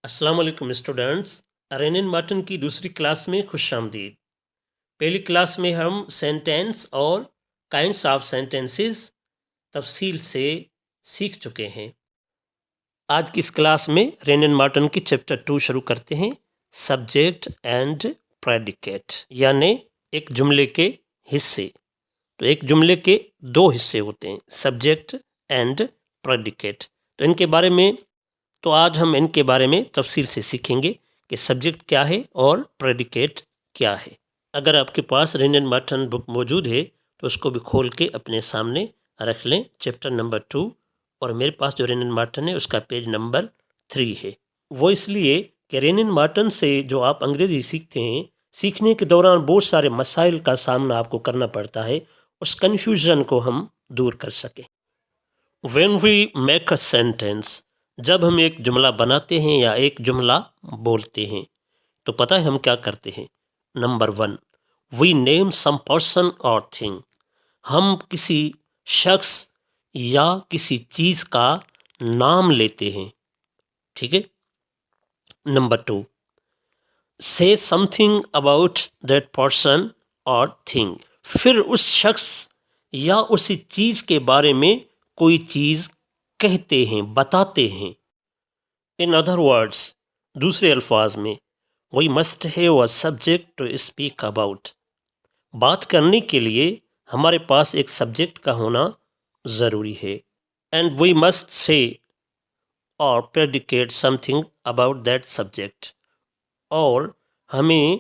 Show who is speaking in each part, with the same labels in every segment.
Speaker 1: السلام علیکم students, رینن Martin کی دوسری کلاس میں خوش آمدید۔ پہلی کلاس میں ہم سینٹینس اور کائنڈس آف سینٹینسز تفصیل سے سیکھ چکے ہیں۔ آج کی اس کلاس میں رینن مارٹن کی چیپٹر 2 شروع کرتے ہیں، سبجیکٹ اینڈ پریڈیکیٹ، یعنی ایک جملے کے حصے۔ تو ایک جملے کے دو حصے ہوتے ہیں، سبجیکٹ اینڈ پریڈیکیٹ۔ تو ان کے بارے میں آج ہم ان کے بارے میں تفصیل سے سیکھیں گے کہ سبجیکٹ کیا ہے اور پریڈیکیٹ کیا ہے۔ اگر آپ کے پاس رینن مارٹن بک موجود ہے تو اس کو بھی کھول کے اپنے سامنے رکھ لیں، چیپٹر نمبر 2، اور میرے پاس جو رینن مارٹن ہے اس کا پیج نمبر 3 ہے۔ وہ اس لیے کہ رینن مارٹن سے جو آپ انگریزی سیکھتے ہیں، سیکھنے کے دوران بہت سارے مسائل کا سامنا آپ کو کرنا پڑتا ہے، اس کنفیوژن کو ہم دور کر سکیں۔ When we make a sentence، جب ہم ایک جملہ بناتے ہیں یا ایک جملہ بولتے ہیں تو پتہ ہے ہم کیا کرتے ہیں؟ Number 1، we name some person or thing، ہم کسی شخص یا کسی چیز کا نام لیتے ہیں، ٹھیک ہے۔ Number 2، say something about that person or thing، پھر اس شخص یا اسی چیز کے بارے میں کوئی چیز کہتے ہیں، بتاتے ہیں۔ In other words، دوسرے الفاظ میں we must have a subject to speak about، بات کرنے کے لیے ہمارے پاس ایک سبجیکٹ کا ہونا ضروری ہے۔ And we must say or predicate something about that subject، اور ہمیں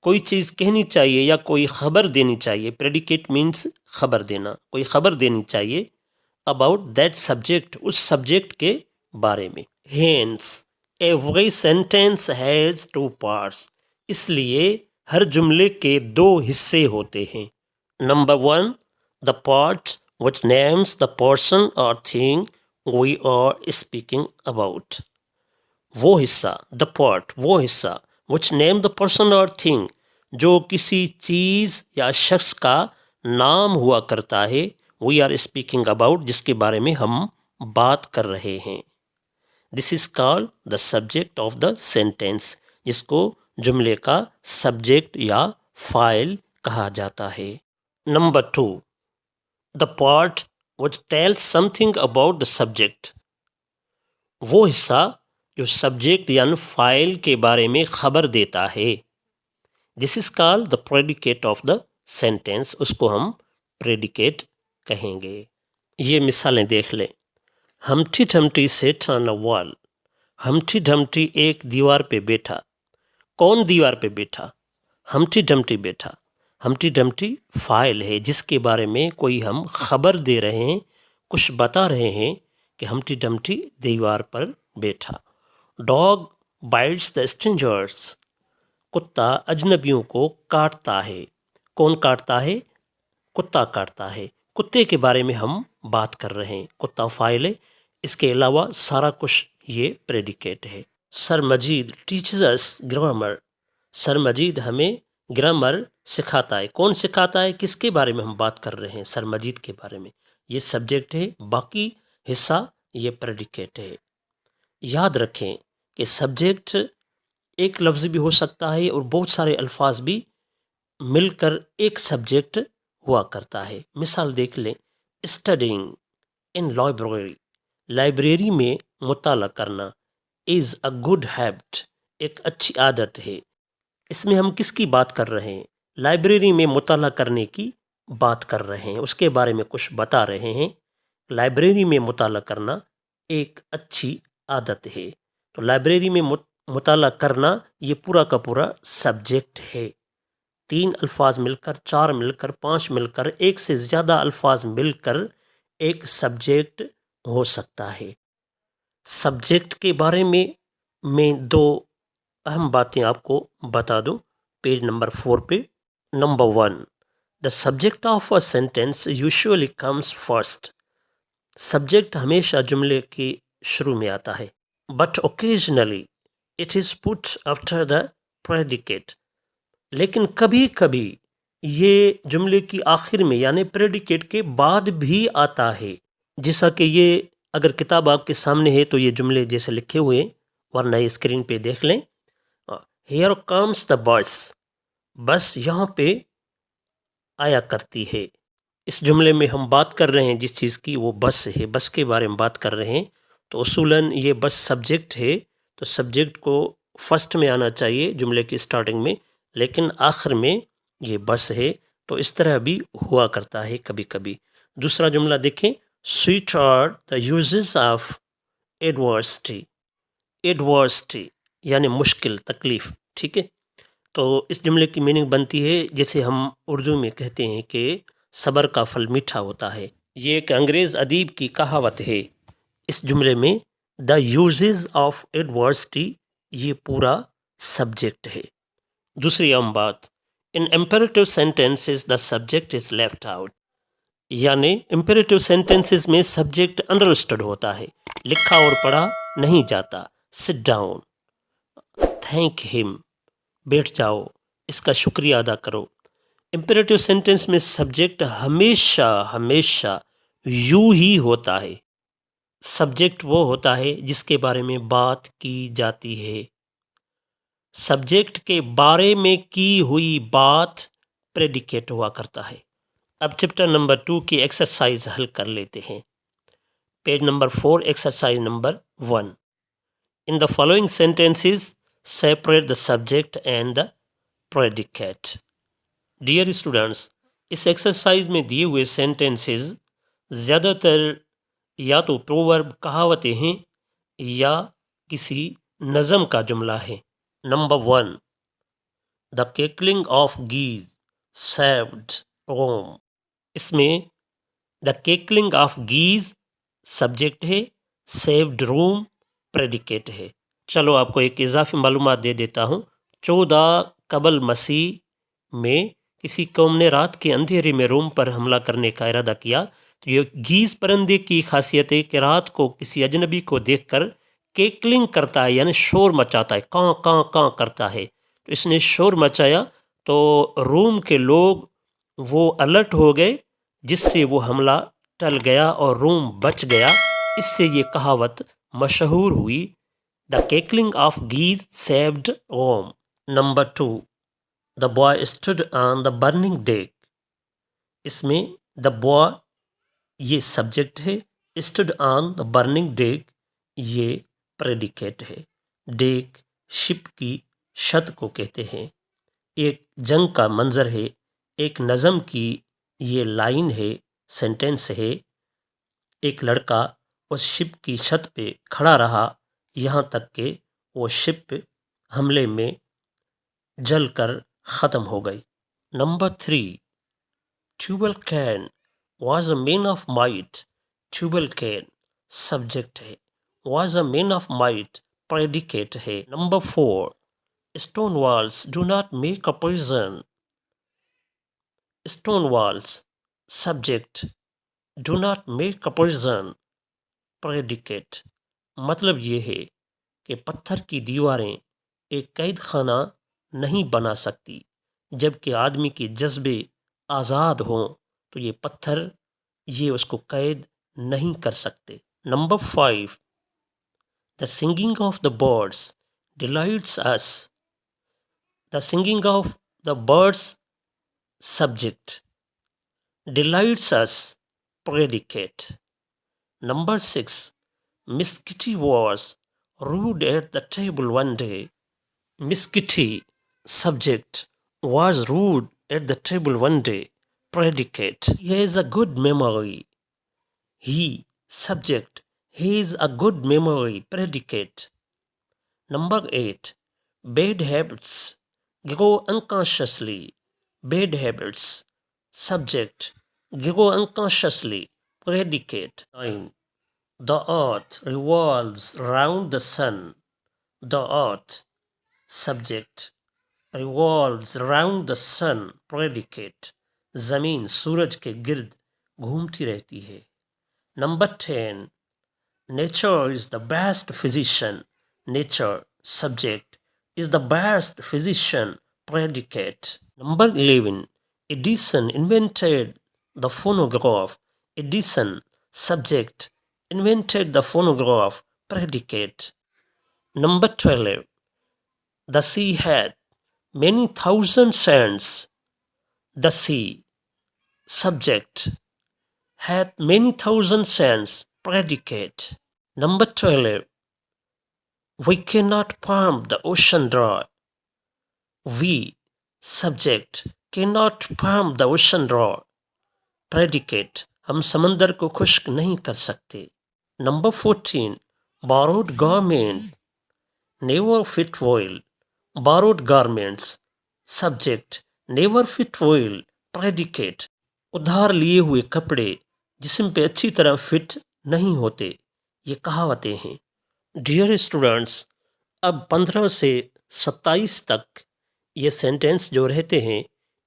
Speaker 1: کوئی چیز کہنی چاہیے یا کوئی خبر دینی چاہیے۔ پریڈیکیٹ مینس خبر دینا، کوئی خبر دینی چاہیے about that subject، اس سبجیکٹ کے بارے میں۔ Hence every sentence has two parts، اس لیے ہر جملے کے دو حصے ہوتے ہیں۔ Number 1، the part which names the person or thing we are speaking about، وہ حصہ، the part، وہ حصہ which name the person or thing، جو کسی چیز یا شخص کا نام ہوا کرتا ہے، we are speaking about، جس کے بارے میں ہم بات کر رہے ہیں۔ This is called the subject of the sentence، جس کو جملے کا سبجیکٹ یا فاعل کہا جاتا ہے۔ Number 2، the part which tells something about the subject، وہ حصہ جو سبجیکٹ یعنی فاعل کے بارے میں خبر دیتا ہے۔ This is called the predicate of the sentence، اس کو ہم predicate کہیں گے۔ یہ مثالیں دیکھ لیں۔ Humpty Dumpty sat on a wall، ہمٹی ڈمٹی ایک دیوار پہ بیٹھا۔ کون دیوار پہ بیٹھا؟ ہمٹی ڈمٹی بیٹھا۔ ہمٹی ڈمٹی فاعل ہے جس کے بارے میں کوئی ہم خبر دے رہے ہیں، کچھ بتا رہے ہیں کہ ہمٹی ڈمٹی دیوار پر بیٹھا۔ ڈاگ بائٹس دا اسٹرینجرس، کتا اجنبیوں کو کاٹتا ہے۔ کون کاٹتا ہے؟ کتا کاٹتا ہے۔ کتے کے بارے میں ہم بات کر رہے ہیں، کتا فاعل ہے، اس کے علاوہ سارا کچھ یہ پریڈیکیٹ ہے۔ سر مجید ٹیچز اس گرامر، سر مجید ہمیں گرامر سکھاتا ہے۔ کون سکھاتا ہے؟ کس کے بارے میں ہم بات کر رہے ہیں؟ سر مجید کے بارے میں۔ یہ سبجیکٹ ہے، باقی حصہ یہ پریڈیکیٹ ہے۔ یاد رکھیں کہ سبجیکٹ ایک لفظ بھی ہو سکتا ہے اور بہت سارے الفاظ بھی مل کر ایک سبجیکٹ ہوا کرتا ہے۔ مثال دیکھ لیں، اسٹڈینگ ان لائبریری، لائبریری میں مطالعہ کرنا، از اے گڈ ہیبٹ، ایک اچھی عادت ہے۔ اس میں ہم کس کی بات کر رہے ہیں؟ لائبریری میں مطالعہ کرنے کی بات کر رہے ہیں، اس کے بارے میں کچھ بتا رہے ہیں۔ لائبریری میں مطالعہ کرنا ایک اچھی عادت ہے، تو لائبریری میں مطالعہ کرنا یہ پورا کا پورا سبجیکٹ ہے۔ 3 الفاظ مل کر، 4 مل کر، 5 مل کر، ایک سے زیادہ الفاظ مل کر ایک سبجیکٹ ہو سکتا ہے۔ سبجیکٹ کے بارے میں 2 اہم باتیں آپ کو بتا دوں، پیج نمبر 4 پہ۔ Number 1، the subject of a sentence usually comes first، subject ہمیشہ جملے کے شروع میں آتا ہے۔ but occasionally it is put after the predicate، لیکن کبھی کبھی یہ جملے کی آخر میں یعنی پریڈیکیٹ کے بعد بھی آتا ہے۔ جیسا کہ یہ اگر کتاب آپ کے سامنے ہے تو یہ جملے جیسے لکھے ہوئے ورنہ اسکرین پہ دیکھ لیں. ہیئر کمس دا بس. بس یہاں پہ آیا کرتی ہے. اس جملے میں ہم بات کر رہے ہیں جس چیز کی وہ بس ہے، بس کے بارے میں بات کر رہے ہیں. تو اصولاً یہ بس سبجیکٹ ہے، تو سبجیکٹ کو فرسٹ میں آنا چاہیے جملے کی اسٹارٹنگ میں، لیکن آخر میں یہ بس ہے. تو اس طرح بھی ہوا کرتا ہے کبھی کبھی. دوسرا جملہ دیکھیں، sweet are the uses of adversity. Adversity یعنی مشکل، تکلیف. ٹھیک ہے، تو اس جملے کی میننگ بنتی ہے جیسے ہم اردو میں کہتے ہیں کہ صبر کا پھل میٹھا ہوتا ہے. یہ ایک انگریز ادیب کی کہاوت ہے. اس جملے میں دا یوزز آف ایڈورسٹی یہ پورا سبجیکٹ ہے. دوسری عام بات، in imperative sentences the subject is left out. یعنی امپیریٹو سینٹینسز میں سبجیکٹ انڈرسٹوڈ ہوتا ہے، لکھا اور پڑھا نہیں جاتا. سٹ ڈاؤن، تھینک ہم، بیٹھ جاؤ، اس کا شکریہ ادا کرو. امپیریٹو سینٹینس میں سبجیکٹ ہمیشہ یوں ہی ہوتا ہے. سبجیکٹ وہ ہوتا ہے جس کے بارے میں بات کی جاتی ہے. سبجیکٹ کے بارے میں کی ہوئی بات پریڈیکیٹ ہوا کرتا ہے. اب چیپٹر نمبر 2 کی ایکسرسائز حل کر لیتے ہیں. Page number 4، exercise number 1. In the following sentences, separate the subject and the predicate. Dear students, اس ایکسرسائز میں دیے ہوئے سینٹینسز زیادہ تر یا تو پروورب کہاوتیں ہیں یا کسی نظم کا جملہ ہے. Number 1، The cackling of geese saved Rome. اس میں The cackling of geese subject ہے، saved Rome پریڈیکیٹ ہے. چلو آپ کو ایک اضافی معلومات دے دیتا ہوں. 14 قبل مسیح میں کسی قوم نے رات کے اندھیرے میں روم پر حملہ کرنے کا ارادہ کیا. تو یہ گیز پرندے کی خاصیت ہے کہ رات کو کسی اجنبی کو دیکھ کر کیکلنگ کرتا ہے، یعنی شور مچاتا ہے، کاں کاں کاں کرتا ہے. تو اس نے شور مچایا تو روم کے لوگ وہ الرٹ ہو گئے، جس سے وہ حملہ ٹل گیا اور روم بچ گیا. اس سے یہ کہاوت مشہور ہوئی، the cackling of geese saved Rome. Number 2، the boy stood on the burning deck. اس میں دا بوائے یہ سبجیکٹ ہے، stood on the burning deck یہ پریڈیکیٹ ہے. ڈیک شپ کی چھت کو کہتے ہیں. ایک جنگ کا منظر ہے، ایک نظم کی یہ لائن ہے، سینٹینس ہے. ایک لڑکا اس شپ کی چھت پہ کھڑا رہا یہاں تک کہ وہ شپ حملے میں جل کر ختم ہو گئی. Number 3، Tubal Cain was a man of might. Tubal Cain subject ہے، was a man of might predicate ہے. Number 4، stone walls do not make a prison. Stone walls subject, do not make a prison predicate. مطلب یہ ہے کہ پتھر کی دیواریں ایک قید خانہ نہیں بنا سکتی. جب کہ آدمی کے جذبے آزاد ہوں تو یہ پتھر یہ اس کو قید نہیں کر سکتے. Number 5، the singing of the birds delights us. The singing of the birds subject, delights us predicate. Number 6، Miss Kitty was rude at the table one day. Miss Kitty subject, was rude at the table one day predicate. He has a good memory. He subject, he is a good memory predicate. Number 8, bad habits grow unconsciously. Bad habits subject, grow unconsciously predicate. 9, the earth revolves round the sun. The earth subject, revolves round the sun predicate. زمین سورج کے گرد گھومتی رہتی ہے. Number 10، nature is the best physician. Nature subject, is the best physician predicate. Number 11، Edison invented the phonograph. Edison subject, invented the phonograph predicate. Number 12. The sea had many thousand sands. The sea. Subject. Hath many thousand sands. Predicate. Number 12. We cannot pump the ocean dry. We. Subject. Cannot pump the ocean dry. Predicate. ہم سمندر کو خشک نہیں کر سکتے. Number 14. Borrowed garment. Never fit well. Borrowed garments. Subject. Never fit well. Predicate. ادھار لیے ہوئے کپڑے جسم پہ اچھی طرح فٹ نہیں ہوتے. یہ کہاوتیں ہیں. ڈیئر اسٹوڈنٹس، اب 15 سے 27 تک یہ سینٹینس جو رہتے ہیں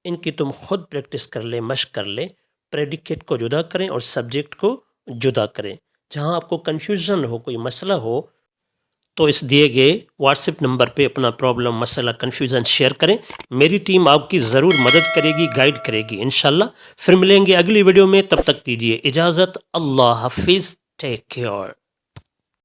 Speaker 1: ان کی تم خود پریکٹس کر لیں، مشق کر لیں. پریڈیکیٹ کو جدا کریں اور سبجیکٹ کو جدا کریں. جہاں آپ کو کنفیوژن ہو، کوئی مسئلہ ہو، تو اس دیے گئے واٹس ایپ نمبر پہ اپنا پرابلم، مسئلہ، کنفیوژن شیئر کریں. میری ٹیم آپ کی ضرور مدد کرے گی، گائیڈ کرے گی انشاءاللہ. پھر ملیں گے اگلی ویڈیو میں، تب تک دیجیے اجازت. اللہ حافظ. Take care.